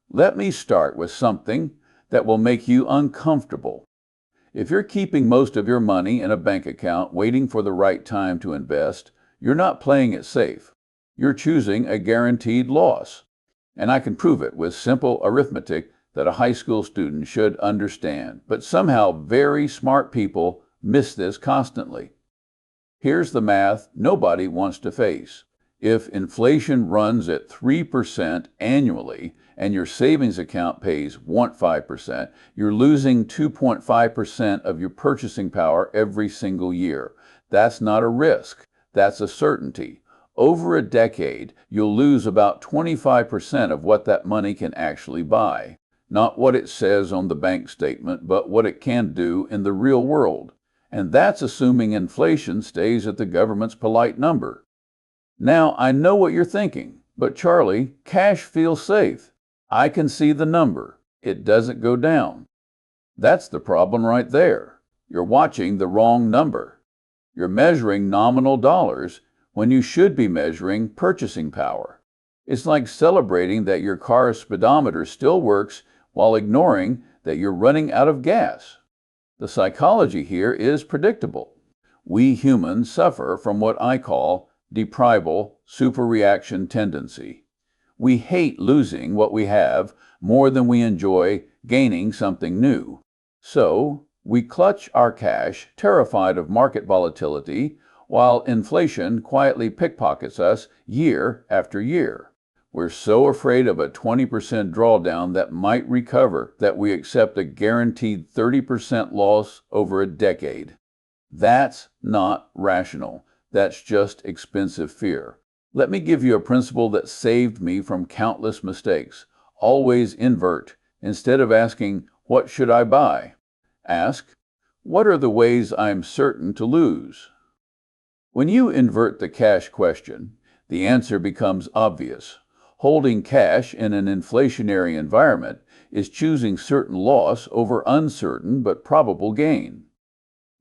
Let me start with something that will make you uncomfortable. If you're keeping most of your money in a bank account waiting for the right time to invest, you're not playing it safe. You're choosing a guaranteed loss. And I can prove it with simple arithmetic that a high school student should understand. But somehow very smart people miss this constantly. Here's the math nobody wants to face. If inflation runs at 3% annually and your savings account pays 0.5%, you're losing 2.5% of your purchasing power every single year. That's not a risk, that's a certainty. Over a decade, you'll lose about 25% of what that money can actually buy. Not what it says on the bank statement, but what it can do in the real world. And that's assuming inflation stays at the government's polite number. Now, I know what you're thinking, but Charlie, cash feels safe. I can see the number. It doesn't go down. That's the problem right there. You're watching the wrong number. You're measuring nominal dollars when you should be measuring purchasing power. It's like celebrating that your car's speedometer still works while ignoring that you're running out of gas. The psychology here is predictable. We humans suffer from what I call deprival superreaction tendency. We hate losing what we have more than we enjoy gaining something new. So, we clutch our cash, terrified of market volatility, while inflation quietly pickpockets us year after year. We're so afraid of a 20% drawdown that might recover that we accept a guaranteed 30% loss over a decade. That's not rational. That's just expensive fear. Let me give you a principle that saved me from countless mistakes. Always invert. Instead of asking, "What should I buy?" ask, "What are the ways I'm certain to lose?" When you invert the cash question, the answer becomes obvious. Holding cash in an inflationary environment is choosing certain loss over uncertain but probable gain.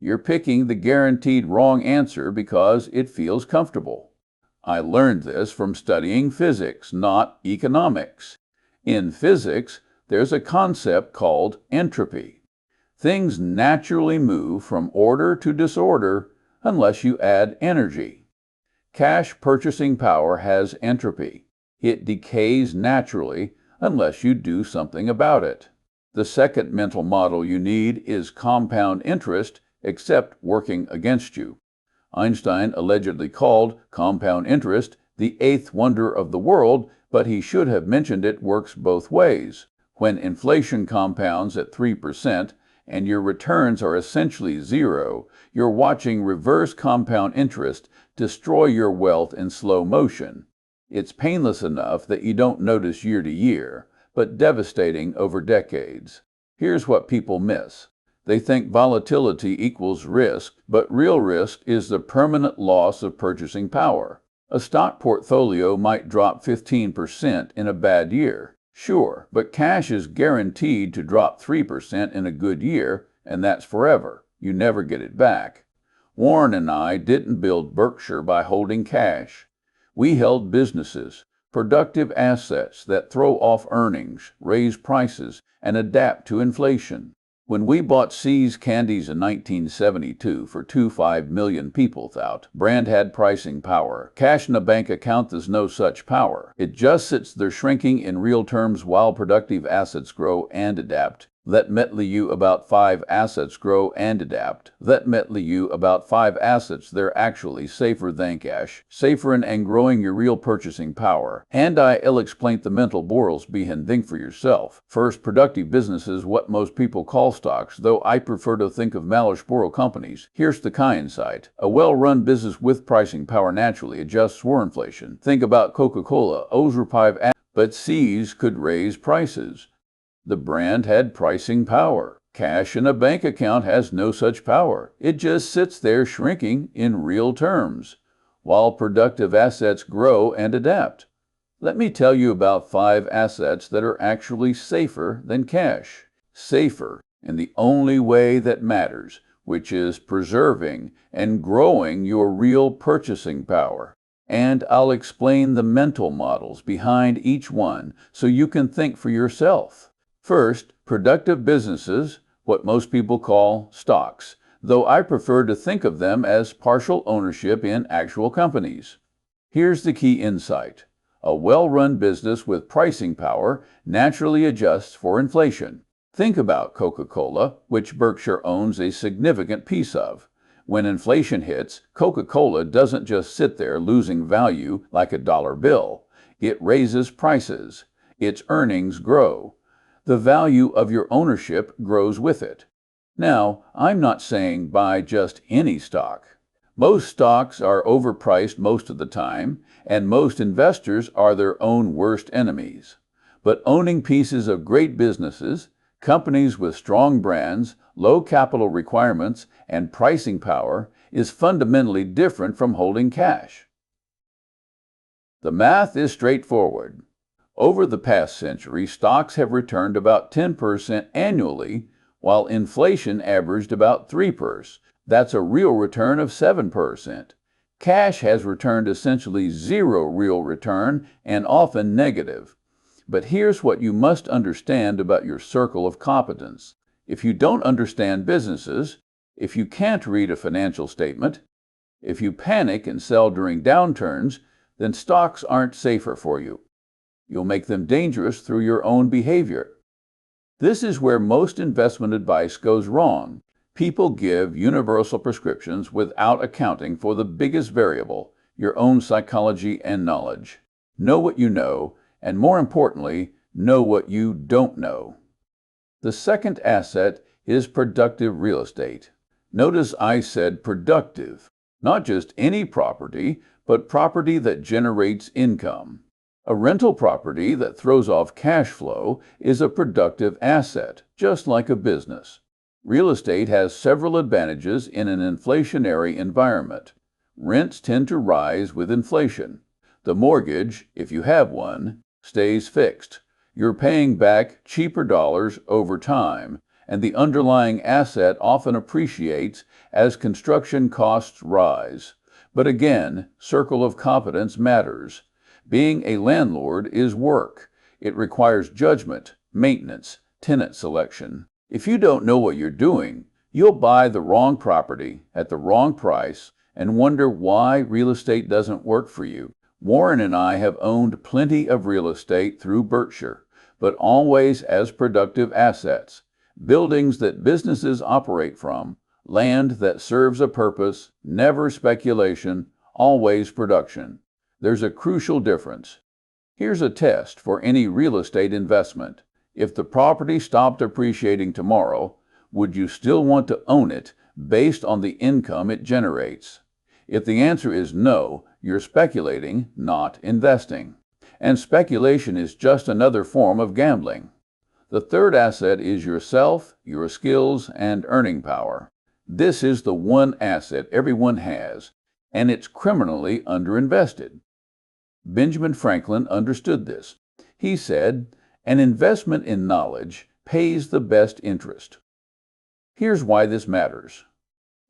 You're picking the guaranteed wrong answer because it feels comfortable. I learned this from studying physics, not economics. In physics, there's a concept called entropy. Things naturally move from order to disorder unless you add energy. Cash purchasing power has entropy. It decays naturally unless you do something about it. The second mental model you need is compound interest, except working against you. Einstein allegedly called compound interest the eighth wonder of the world, but he should have mentioned it works both ways. When inflation compounds at 3% and your returns are essentially zero, you're watching reverse compound interest destroy your wealth in slow motion. It's painless enough that you don't notice year to year, but devastating over decades. Here's what people miss. They think volatility equals risk, but real risk is the permanent loss of purchasing power. A stock portfolio might drop 15% in a bad year. Sure, but cash is guaranteed to drop 3% in a good year, and that's forever. You never get it back. Warren and I didn't build Berkshire by holding cash. We held businesses, productive assets that throw off earnings, raise prices, and adapt to inflation. When we bought See's Candies in 1972 for 2.5 million people thought, brand had pricing power. Cash in a bank account has no such power. It just sits there shrinking in real terms while productive assets grow and adapt. Let me tell you about 5 assets grow and adapt. Let me tell you about 5 assets they're actually safer than cash, safer and growing your real purchasing power. And I'll explain the mental borals behind think for yourself. First, productive businesses, what most people call stocks, though I prefer to think of malleable companies. Here's the kind side. A well-run business with pricing power naturally adjusts for inflation. Think about Coca-Cola, Ozerpive, but See's could raise prices. The brand had pricing power. Cash in a bank account has no such power. It just sits there shrinking in real terms, while productive assets grow and adapt. Let me tell you about 5 assets that are actually safer than cash. Safer in the only way that matters, which is preserving and growing your real purchasing power. And I'll explain the mental models behind each one so you can think for yourself. First, productive businesses, what most people call stocks, though I prefer to think of them as partial ownership in actual companies. Here's the key insight. A well-run business with pricing power naturally adjusts for inflation. Think about Coca-Cola, which Berkshire owns a significant piece of. When inflation hits, Coca-Cola doesn't just sit there losing value like a dollar bill. It raises prices. Its earnings grow. The value of your ownership grows with it. Now, I'm not saying buy just any stock. Most stocks are overpriced most of the time, and most investors are their own worst enemies. But owning pieces of great businesses, companies with strong brands, low capital requirements, and pricing power is fundamentally different from holding cash. The math is straightforward. Over the past century, stocks have returned about 10% annually, while inflation averaged about 3%. That's a real return of 7%. Cash has returned essentially zero real return and often negative. But here's what you must understand about your circle of competence. If you don't understand businesses, if you can't read a financial statement, if you panic and sell during downturns, then stocks aren't safer for you. You'll make them dangerous through your own behavior. This is where most investment advice goes wrong. People give universal prescriptions without accounting for the biggest variable, your own psychology and knowledge. Know what you know, and more importantly, know what you don't know. The second asset is productive real estate. Notice I said productive, not just any property, but property that generates income. A rental property that throws off cash flow is a productive asset, just like a business. Real estate has several advantages in an inflationary environment. Rents tend to rise with inflation. The mortgage, if you have one, stays fixed. You're paying back cheaper dollars over time, and the underlying asset often appreciates as construction costs rise. But again, circle of competence matters. Being a landlord is work. It requires judgment, maintenance, tenant selection. If you don't know what you're doing, you'll buy the wrong property at the wrong price and wonder why real estate doesn't work for you. Warren and I have owned plenty of real estate through Berkshire, but always as productive assets. Buildings that businesses operate from, land that serves a purpose, never speculation, always production. There's a crucial difference. Here's a test for any real estate investment. If the property stopped appreciating tomorrow, would you still want to own it based on the income it generates? If the answer is no, you're speculating, not investing. And speculation is just another form of gambling. The third asset is yourself, your skills, and earning power. This is the one asset everyone has, and it's criminally underinvested. Benjamin Franklin understood this. He said, "An investment in knowledge pays the best interest." Here's why this matters.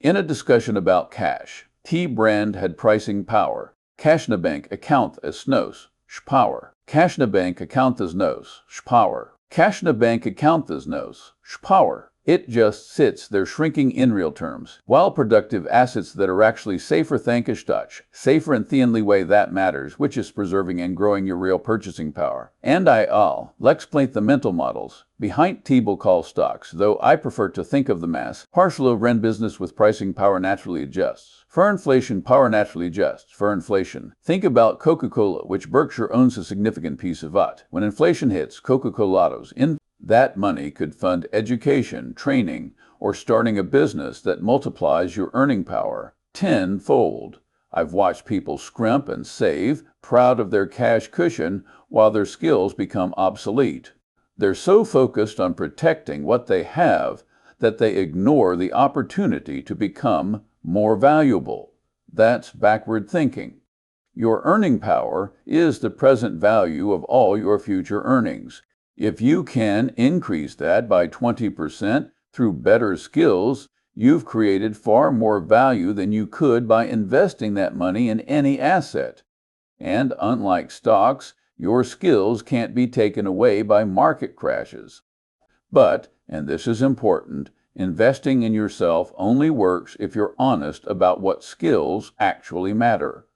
In a discussion about cash, T. Brand had pricing power. Cash na bank account as nos, power. Cash na bank account as nos, power. Cash na bank account as nos, power. It just sits there shrinking in real terms. While productive assets that are actually safer thank a Dutch, safer in the only way that matters, which is preserving and growing your real purchasing power. And I'll explain the mental models behind T-bill call stocks, though I prefer to think of them as partial rent business with pricing power naturally adjusts. For inflation, power naturally adjusts. For inflation, think about Coca-Cola, which Berkshire owns a significant piece of it. When inflation hits, Coca-Cola's that money could fund education, training, or starting a business that multiplies your earning power tenfold. I've watched people scrimp and save, proud of their cash cushion, while their skills become obsolete. They're so focused on protecting what they have that they ignore the opportunity to become more valuable. That's backward thinking. Your earning power is the present value of all your future earnings. If you can increase that by 20% through better skills, you've created far more value than you could by investing that money in any asset. And unlike stocks, your skills can't be taken away by market crashes. But, and this is important, investing in yourself only works if you're honest about what skills actually matter.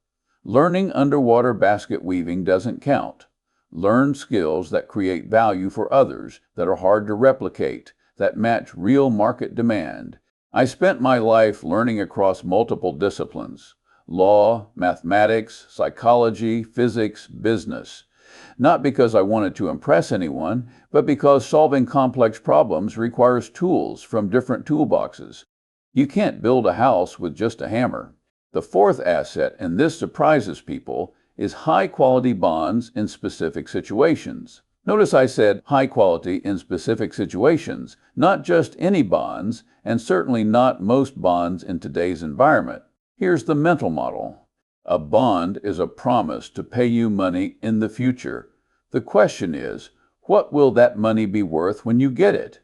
Learning underwater basket weaving doesn't count. Learn skills that create value for others, that are hard to replicate, that match real market demand. I spent my life learning across multiple disciplines: law, mathematics, psychology, physics, business. Not because I wanted to impress anyone, but because solving complex problems requires tools from different toolboxes. You can't build a house with just a hammer. The fourth asset, and this surprises people, is high-quality bonds in specific situations. Notice I said high quality in specific situations, not just any bonds, and certainly not most bonds in today's environment. Here's the mental model. A bond is a promise to pay you money in the future. The question is, what will that money be worth when you get it?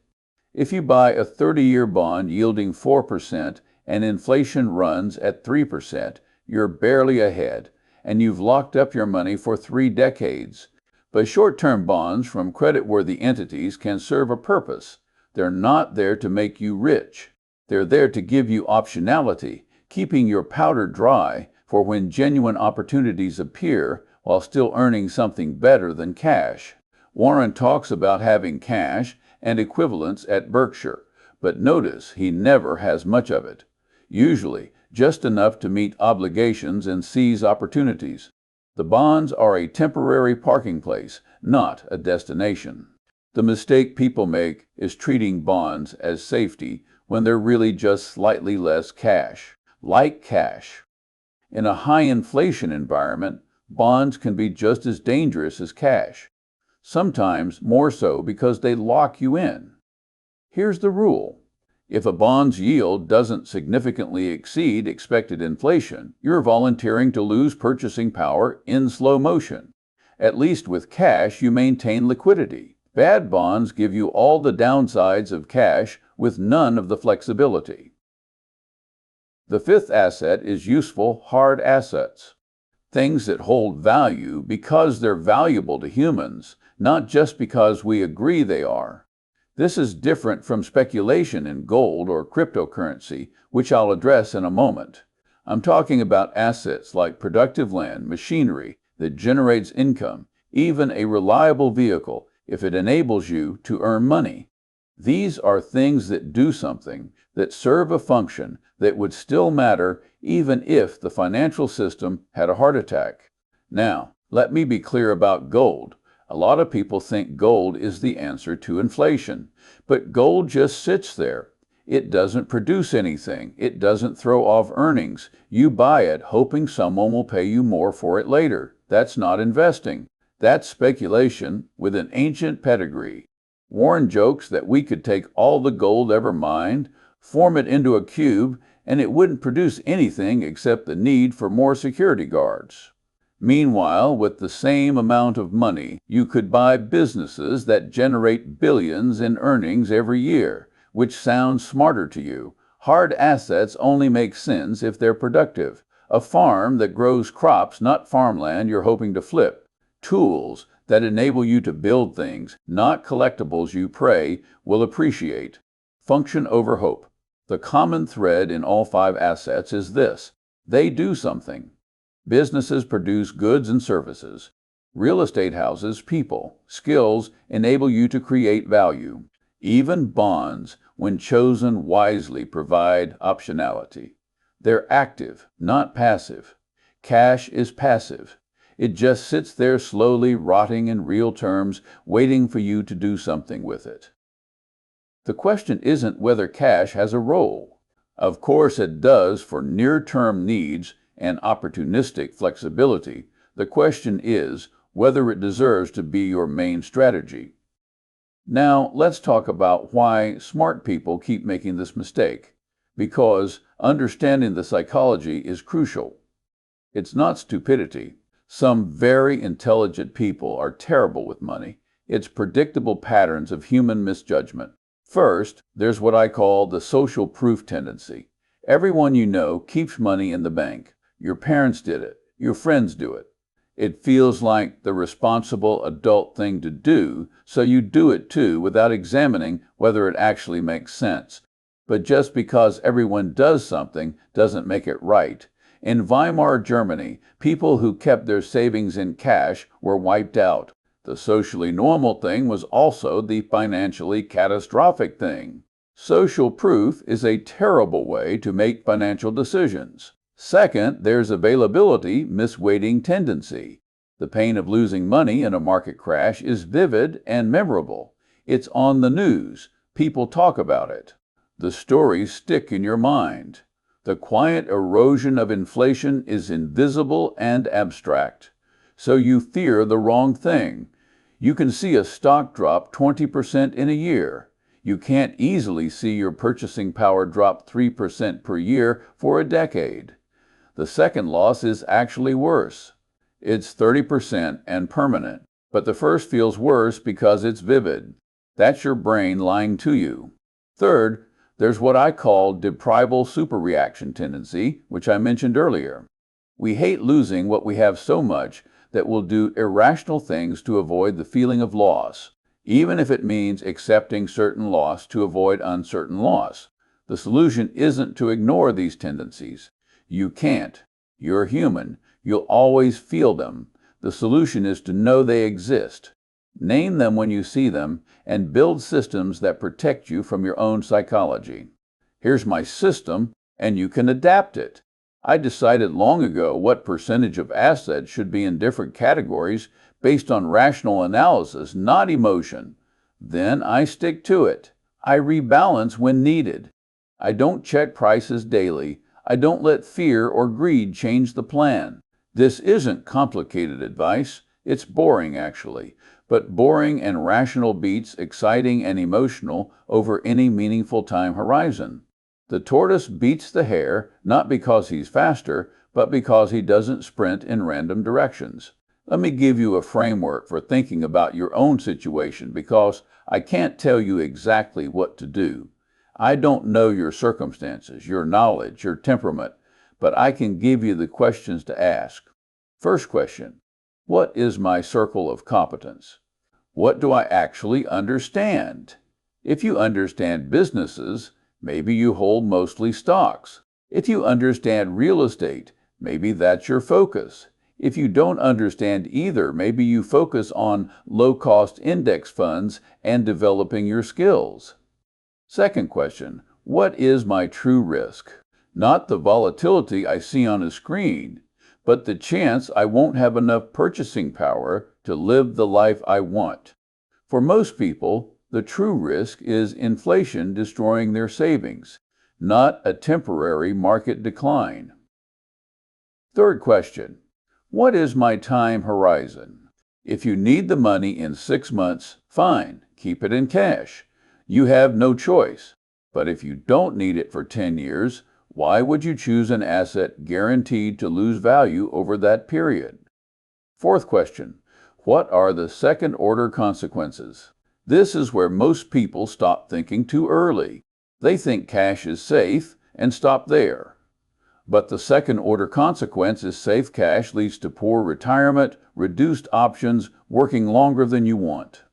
If you buy a 30-year bond yielding 4% and inflation runs at 3%, you're barely ahead, and you've locked up your money for 3 decades. But short-term bonds from creditworthy entities can serve a purpose. They're not there to make you rich. They're there to give you optionality, keeping your powder dry for when genuine opportunities appear while still earning something better than cash. Warren talks about having cash and equivalents at Berkshire, but notice he never has much of it. Usually, just enough to meet obligations and seize opportunities. The bonds are a temporary parking place, not a destination. The mistake people make is treating bonds as safety when they're really just slightly less cash, like cash. In a high inflation environment, bonds can be just as dangerous as cash, sometimes more so because they lock you in. Here's the rule. If a bond's yield doesn't significantly exceed expected inflation, you're volunteering to lose purchasing power in slow motion. At least with cash, you maintain liquidity. Bad bonds give you all the downsides of cash with none of the flexibility. The fifth asset is useful hard assets. Things that hold value because they're valuable to humans, not just because we agree they are. This is different from speculation in gold or cryptocurrency, which I'll address in a moment. I'm talking about assets like productive land, machinery that generates income, even a reliable vehicle if it enables you to earn money. These are things that do something, that serve a function that would still matter even if the financial system had a heart attack. Now, let me be clear about gold. A lot of people think gold is the answer to inflation, but gold just sits there. It doesn't produce anything. It doesn't throw off earnings. You buy it hoping someone will pay you more for it later. That's not investing. That's speculation with an ancient pedigree. Warren jokes that we could take all the gold ever mined, form it into a cube, and it wouldn't produce anything except the need for more security guards. Meanwhile, with the same amount of money, you could buy businesses that generate billions in earnings every year, which sounds smarter to you. Hard assets only make sense if they're productive. A farm that grows crops, not farmland you're hoping to flip. Tools that enable you to build things, not collectibles you pray will appreciate. Function over hope. The common thread in all 5 assets is this: they do something. Businesses produce goods and services. Real estate houses people. Skills enable you to create value. Even bonds, when chosen wisely, provide optionality. They're active, not passive. Cash is passive. It just sits there slowly rotting in real terms, waiting for you to do something with it. The question isn't whether cash has a role. Of course it does for near-term needs and opportunistic flexibility. The question is whether it deserves to be your main strategy. Now, let's talk about why smart people keep making this mistake. Because understanding the psychology is crucial. It's not stupidity. Some very intelligent people are terrible with money. It's predictable patterns of human misjudgment. First, there's what I call the social proof tendency. Everyone you know keeps money in the bank. Your parents did it. Your friends do it. It feels like the responsible adult thing to do, so you do it too without examining whether it actually makes sense. But just because everyone does something doesn't make it right. In Weimar Germany, people who kept their savings in cash were wiped out. The socially normal thing was also the financially catastrophic thing. Social proof is a terrible way to make financial decisions. Second, there's availability misweighting tendency. The pain of losing money in a market crash is vivid and memorable. It's on the news. People talk about it. The stories stick in your mind. The quiet erosion of inflation is invisible and abstract. So you fear the wrong thing. You can see a stock drop 20% in a year. You can't easily see your purchasing power drop 3% per year for a decade. The second loss is actually worse. It's 30% and permanent, but the first feels worse because it's vivid. That's your brain lying to you. Third, there's what I call deprival superreaction tendency, which I mentioned earlier. We hate losing what we have so much that we'll do irrational things to avoid the feeling of loss, even if it means accepting certain loss to avoid uncertain loss. The solution isn't to ignore these tendencies. You can't. You're human. You'll always feel them. The solution is to know they exist. Name them when you see them, and build systems that protect you from your own psychology. Here's my system, and you can adapt it. I decided long ago what percentage of assets should be in different categories based on rational analysis, not emotion. Then I stick to it. I rebalance when needed. I don't check prices daily. I don't let fear or greed change the plan. This isn't complicated advice. It's boring, actually. But boring and rational beats exciting and emotional over any meaningful time horizon. The tortoise beats the hare not because he's faster, but because he doesn't sprint in random directions. Let me give you a framework for thinking about your own situation because I can't tell you exactly what to do. I don't know your circumstances, your knowledge, your temperament, but I can give you the questions to ask. First question, what is my circle of competence? What do I actually understand? If you understand businesses, maybe you hold mostly stocks. If you understand real estate, maybe that's your focus. If you don't understand either, maybe you focus on low-cost index funds and developing your skills. Second question, what is my true risk? Not the volatility I see on a screen, but the chance I won't have enough purchasing power to live the life I want. For most people, the true risk is inflation destroying their savings, not a temporary market decline. Third question, what is my time horizon? If you need the money in 6 months, fine, keep it in cash. You have no choice. But if you don't need it for 10 years, why would you choose an asset guaranteed to lose value over that period? Fourth question, what are the second-order consequences? This is where most people stop thinking too early. They think cash is safe and stop there. But the second-order consequence is safe cash leads to poor retirement, reduced options, working longer than you want.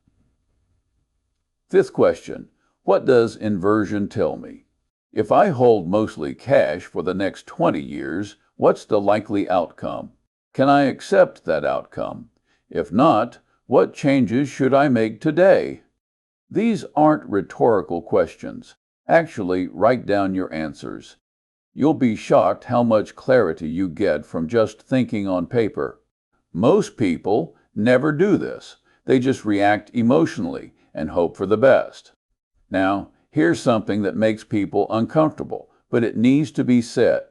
Fifth question, what does inversion tell me? If I hold mostly cash for the next 20 years, what's the likely outcome? Can I accept that outcome? If not, what changes should I make today? These aren't rhetorical questions. Actually, write down your answers. You'll be shocked how much clarity you get from just thinking on paper. Most people never do this. They just react emotionally and hope for the best. Now, here's something that makes people uncomfortable, but it needs to be said.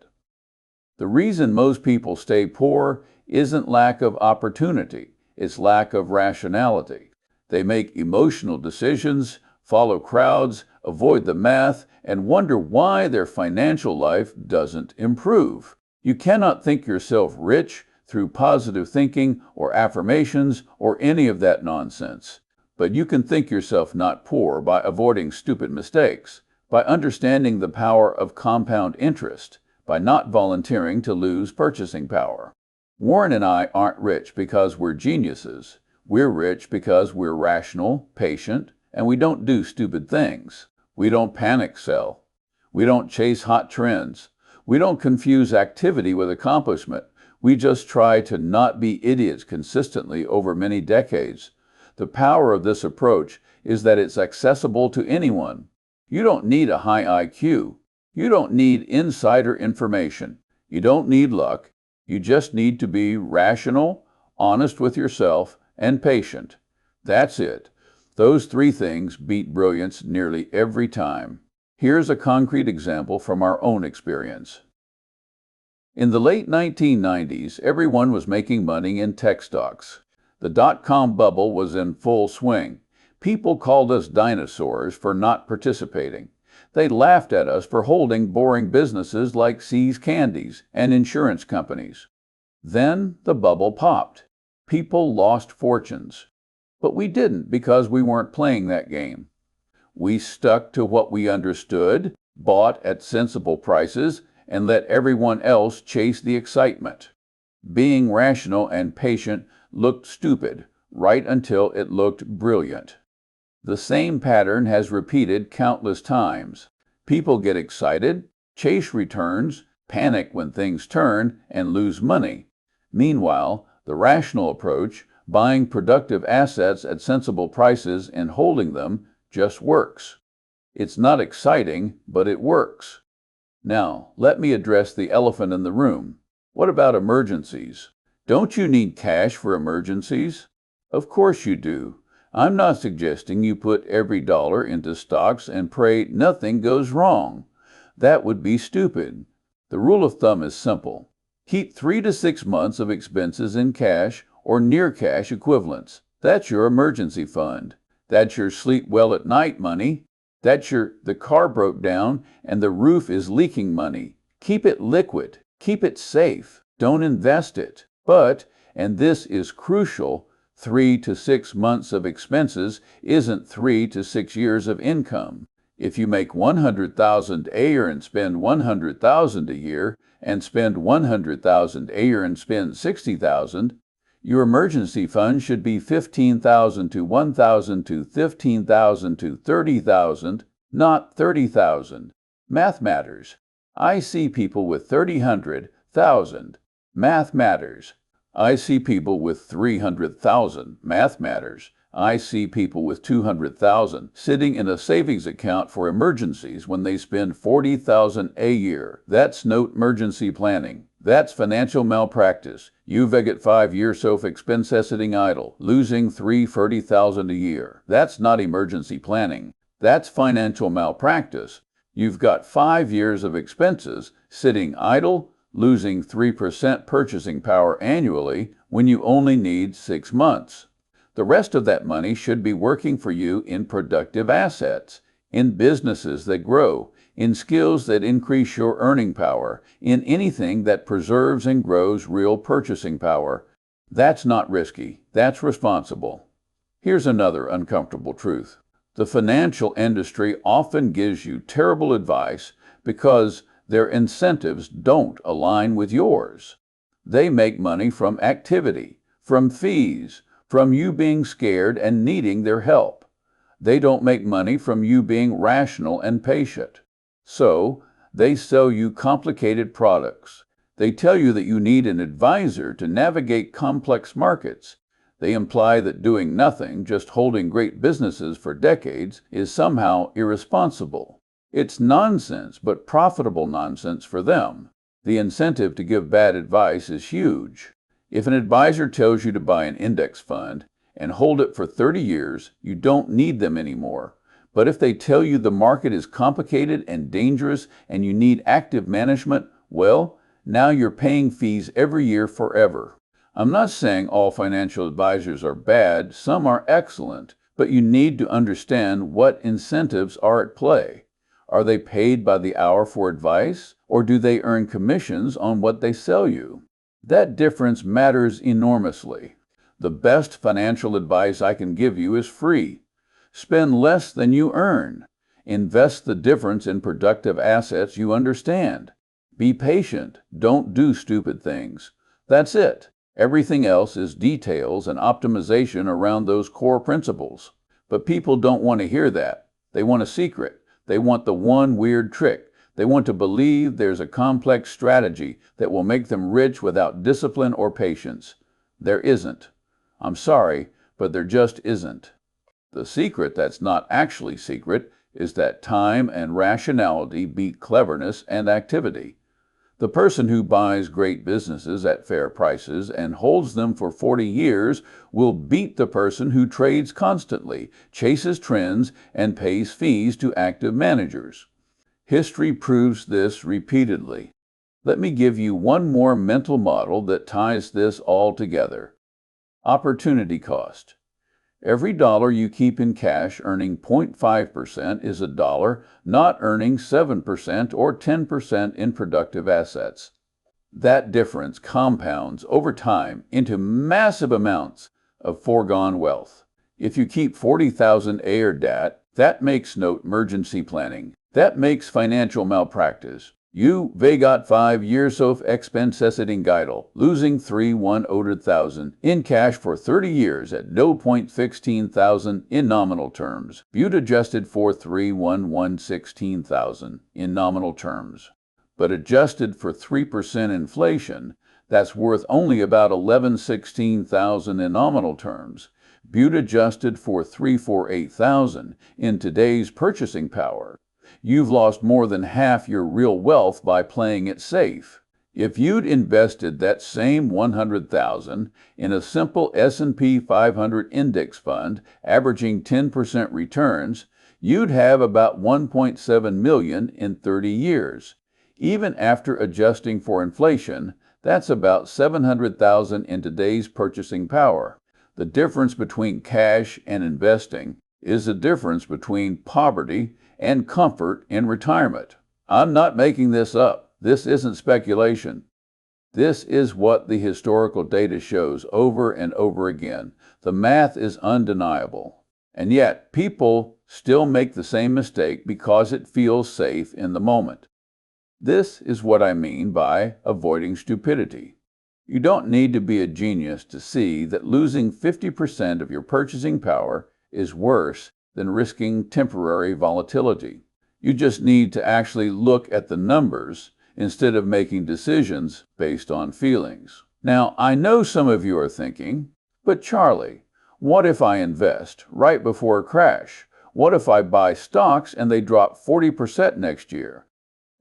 The reason most people stay poor isn't lack of opportunity, it's lack of rationality. They make emotional decisions, follow crowds, avoid the math, and wonder why their financial life doesn't improve. You cannot think yourself rich through positive thinking or affirmations or any of that nonsense. But you can think yourself not poor by avoiding stupid mistakes, by understanding the power of compound interest, by not volunteering to lose purchasing power. Warren and I aren't rich because we're geniuses. We're rich because we're rational, patient, and we don't do stupid things. We don't panic sell. We don't chase hot trends. We don't confuse activity with accomplishment. We just try to not be idiots consistently over many decades. The power of this approach is that it's accessible to anyone. You don't need a high IQ. You don't need insider information. You don't need luck. You just need to be rational, honest with yourself, and patient. That's it. Those three things beat brilliance nearly every time. Here's a concrete example from our own experience. In the late 1990s, everyone was making money in tech stocks. The dot-com bubble was in full swing. People called us dinosaurs for not participating. They laughed at us for holding boring businesses like See's Candies and insurance companies. Then the bubble popped. People lost fortunes. But we didn't because we weren't playing that game. We stuck to what we understood, bought at sensible prices, and let everyone else chase the excitement. Being rational and patient looked stupid, right until it looked brilliant. The same pattern has repeated countless times. People get excited, chase returns, panic when things turn, and lose money. Meanwhile, the rational approach, buying productive assets at sensible prices and holding them, just works. It's not exciting, but it works. Now, let me address the elephant in the room. What about emergencies? Don't you need cash for emergencies? Of course you do. I'm not suggesting you put every dollar into stocks and pray nothing goes wrong. That would be stupid. The rule of thumb is simple. Keep 3 to 6 months of expenses in cash or near cash equivalents. That's your emergency fund. That's your sleep well at night money. That's your the car broke down and the roof is leaking money. Keep it liquid. Keep it safe. Don't invest it. But, and this is crucial, 3 to 6 months of expenses isn't 3 to 6 years of income. If you make $100,000 a year and spend $100,000 a year, and spend $100,000 a year and spend $60,000, your emergency fund should be $15,000 to $1,000 to $15,000 to $30,000, not $30,000. Math matters. I see people with $30,000. Math matters. I see people with 300,000. Math matters. I see people with 200,000 sitting in a savings account for emergencies when they spend 40,000 a year. That's no emergency planning. That's financial malpractice. You've got 5 years of expense sitting idle, losing $30,000 a year. That's not emergency planning. That's financial malpractice. You've got 5 years of expenses sitting idle, losing 3% purchasing power annually when you only need 6 months. The rest of that money should be working for you in productive assets, in businesses that grow, in skills that increase your earning power, in anything that preserves and grows real purchasing power. That's not risky. That's responsible. Here's another uncomfortable truth. The financial industry often gives you terrible advice because their incentives don't align with yours. They make money from activity, from fees, from you being scared and needing their help. They don't make money from you being rational and patient. So, they sell you complicated products. They tell you that you need an advisor to navigate complex markets. They imply that doing nothing, just holding great businesses for decades, is somehow irresponsible. It's nonsense, but profitable nonsense for them. The incentive to give bad advice is huge. If an advisor tells you to buy an index fund and hold it for 30 years, you don't need them anymore. But if they tell you the market is complicated and dangerous and you need active management, well, now you're paying fees every year forever. I'm not saying all financial advisors are bad, some are excellent, but you need to understand what incentives are at play. Are they paid by the hour for advice, or do they earn commissions on what they sell you? That difference matters enormously. The best financial advice I can give you is free. Spend less than you earn. Invest the difference in productive assets you understand. Be patient. Don't do stupid things. That's it. Everything else is details and optimization around those core principles. But people don't want to hear that. They want a secret. They want the one weird trick. They want to believe there's a complex strategy that will make them rich without discipline or patience. There isn't. I'm sorry, but there just isn't. The secret that's not actually secret is that time and rationality beat cleverness and activity. The person who buys great businesses at fair prices and holds them for 40 years will beat the person who trades constantly, chases trends, and pays fees to active managers. History proves this repeatedly. Let me give you one more mental model that ties this all together. Opportunity cost. Every dollar you keep in cash earning 0.5% is a dollar not earning 7% or 10% in productive assets. That difference compounds over time into massive amounts of foregone wealth. If you keep 40,000 AIR-DAT, that makes no emergency planning. That makes financial malpractice. You got 5 years of Expensesiting Geidel, losing 3,100,000 in cash for 30 years at no point 16,000 in nominal terms. Butte adjusted for 3,116,000 in nominal terms. But adjusted for 3% inflation, that's worth only about 11,16,000 in nominal terms. Butte adjusted for 348,000 in today's purchasing power. You've lost more than half your real wealth by playing it safe. If you'd invested that same 100,000 in a simple S&P 500 index fund averaging 10% returns, you'd have about 1.7 million in 30 years. Even after adjusting for inflation, that's about 700,000 in today's purchasing power. The difference between cash and investing is the difference between poverty and comfort in retirement. I'm not making this up. This isn't speculation. This is what the historical data shows over and over again. The math is undeniable. And yet, people still make the same mistake because it feels safe in the moment. This is what I mean by avoiding stupidity. You don't need to be a genius to see that losing 50% of your purchasing power is worse than risking temporary volatility. You just need to actually look at the numbers instead of making decisions based on feelings. Now, I know some of you are thinking, but Charlie, what if I invest right before a crash? What if I buy stocks and they drop 40% next year?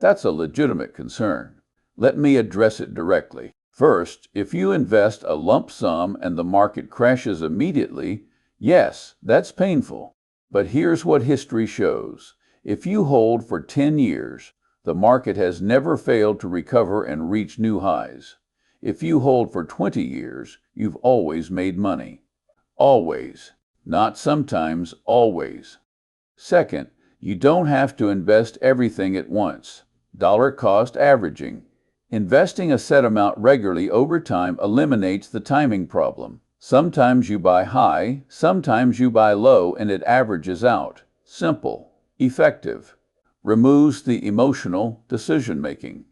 That's a legitimate concern. Let me address it directly. First, if you invest a lump sum and the market crashes immediately, yes, that's painful. But here's what history shows. If you hold for 10 years, the market has never failed to recover and reach new highs. If you hold for 20 years, you've always made money. Always. Not sometimes, always. Second, you don't have to invest everything at once. Dollar cost averaging. Investing a set amount regularly over time eliminates the timing problem. Sometimes you buy high, sometimes you buy low, and it averages out. Simple. Effective. Removes the emotional decision-making.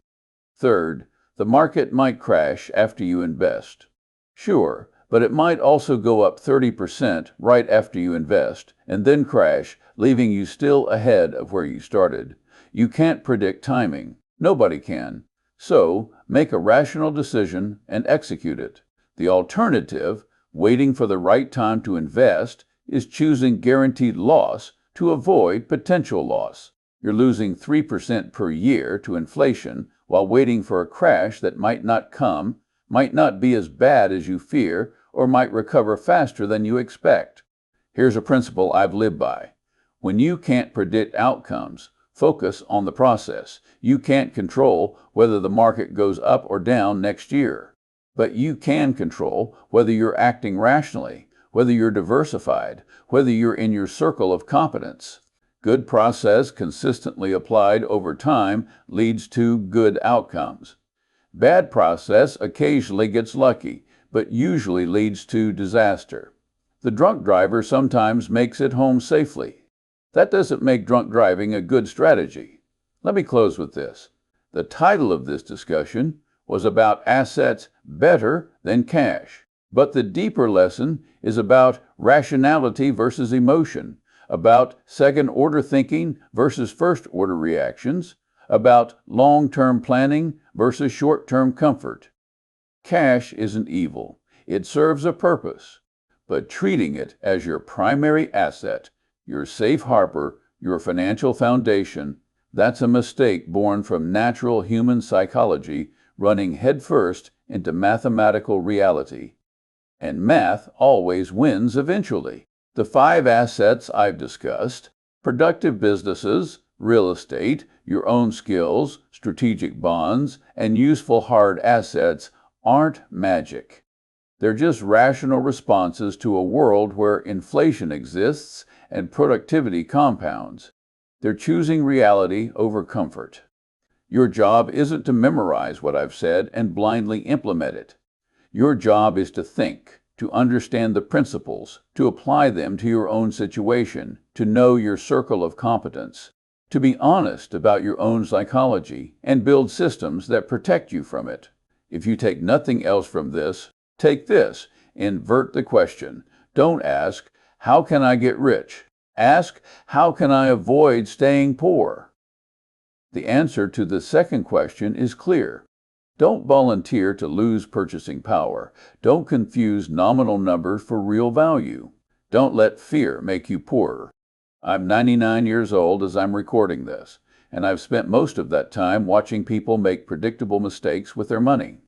Third, the market might crash after you invest. Sure, but it might also go up 30% right after you invest, and then crash, leaving you still ahead of where you started. You can't predict timing. Nobody can. So, make a rational decision and execute it. The alternative, waiting for the right time to invest, is choosing guaranteed loss to avoid potential loss. You're losing 3% per year to inflation while waiting for a crash that might not come, might not be as bad as you fear, or might recover faster than you expect. Here's a principle I've lived by. When you can't predict outcomes, focus on the process. You can't control whether the market goes up or down next year. But you can control whether you're acting rationally, whether you're diversified, whether you're in your circle of competence. Good process consistently applied over time leads to good outcomes. Bad process occasionally gets lucky, but usually leads to disaster. The drunk driver sometimes makes it home safely. That doesn't make drunk driving a good strategy. Let me close with this. The title of this discussion was about assets better than cash. But the deeper lesson is about rationality versus emotion, about second-order thinking versus first-order reactions, about long-term planning versus short-term comfort. Cash isn't evil. It serves a purpose. But treating it as your primary asset, your safe harbor, your financial foundation, that's a mistake born from natural human psychology running headfirst into mathematical reality. And math always wins eventually. The 5 assets I've discussed, productive businesses, real estate, your own skills, strategic bonds, and useful hard assets, aren't magic. They're just rational responses to a world where inflation exists and productivity compounds. They're choosing reality over comfort. Your job isn't to memorize what I've said and blindly implement it. Your job is to think, to understand the principles, to apply them to your own situation, to know your circle of competence, to be honest about your own psychology, and build systems that protect you from it. If you take nothing else from this, take this. Invert the question. Don't ask, how can I get rich? Ask, how can I avoid staying poor? The answer to the second question is clear. Don't volunteer to lose purchasing power. Don't confuse nominal numbers for real value. Don't let fear make you poorer. I'm 99 years old as I'm recording this, and I've spent most of that time watching people make predictable mistakes with their money.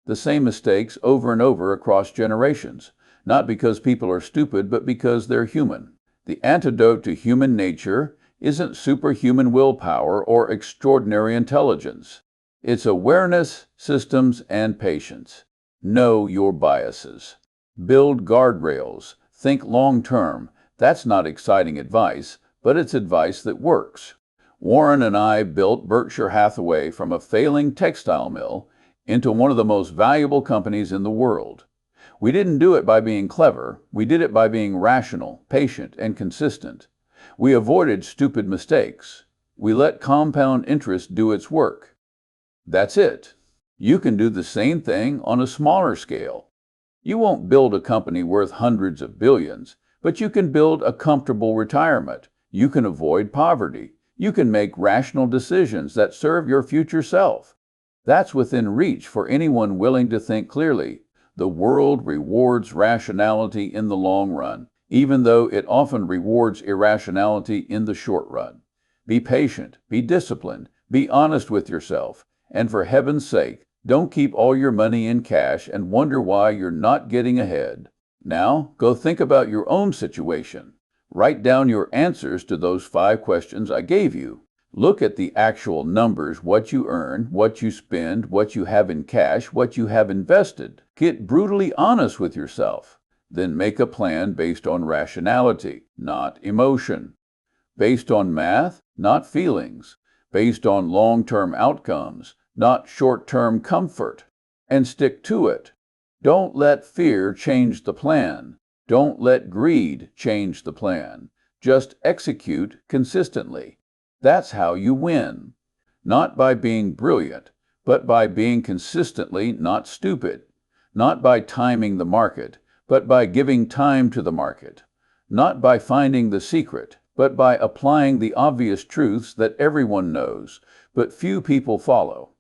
The same mistakes over and over across generations, not because people are stupid, but because they're human. The antidote to human nature isn't superhuman willpower or extraordinary intelligence. It's awareness, systems, and patience. Know your biases. Build guardrails. Think long-term. That's not exciting advice, but it's advice that works. Warren and I built Berkshire Hathaway from a failing textile mill into one of the most valuable companies in the world. We didn't do it by being clever. We did it by being rational, patient, and consistent. We avoided stupid mistakes. We let compound interest do its work. That's it. You can do the same thing on a smaller scale. You won't build a company worth hundreds of billions, but you can build a comfortable retirement. You can avoid poverty. You can make rational decisions that serve your future self. That's within reach for anyone willing to think clearly. The world rewards rationality in the long run, even though it often rewards irrationality in the short run. Be patient, be disciplined, be honest with yourself, and for heaven's sake, don't keep all your money in cash and wonder why you're not getting ahead. Now, go think about your own situation. Write down your answers to those 5 questions I gave you. Look at the actual numbers, what you earn, what you spend, what you have in cash, what you have invested. Get brutally honest with yourself. Then make a plan based on rationality, not emotion. Based on math, not feelings. Based on long-term outcomes, not short-term comfort. And stick to it. Don't let fear change the plan. Don't let greed change the plan. Just execute consistently. That's how you win. Not by being brilliant, but by being consistently not stupid. Not by timing the market, but by giving time to the market. Not by finding the secret, but by applying the obvious truths that everyone knows, but few people follow.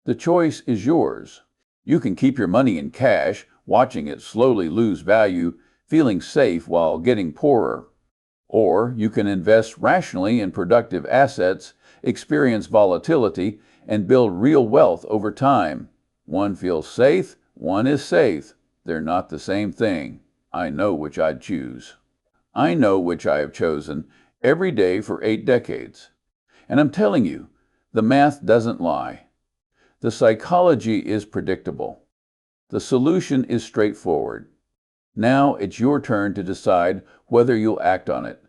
The choice is yours. You can keep your money in cash, watching it slowly lose value, feeling safe while getting poorer. Or you can invest rationally in productive assets, experience volatility, and build real wealth over time. One feels safe, one is safe. They're not the same thing. I know which I'd choose. I know which I have chosen every day for 8 decades. And I'm telling you, the math doesn't lie. The psychology is predictable. The solution is straightforward. Now it's your turn to decide whether you'll act on it.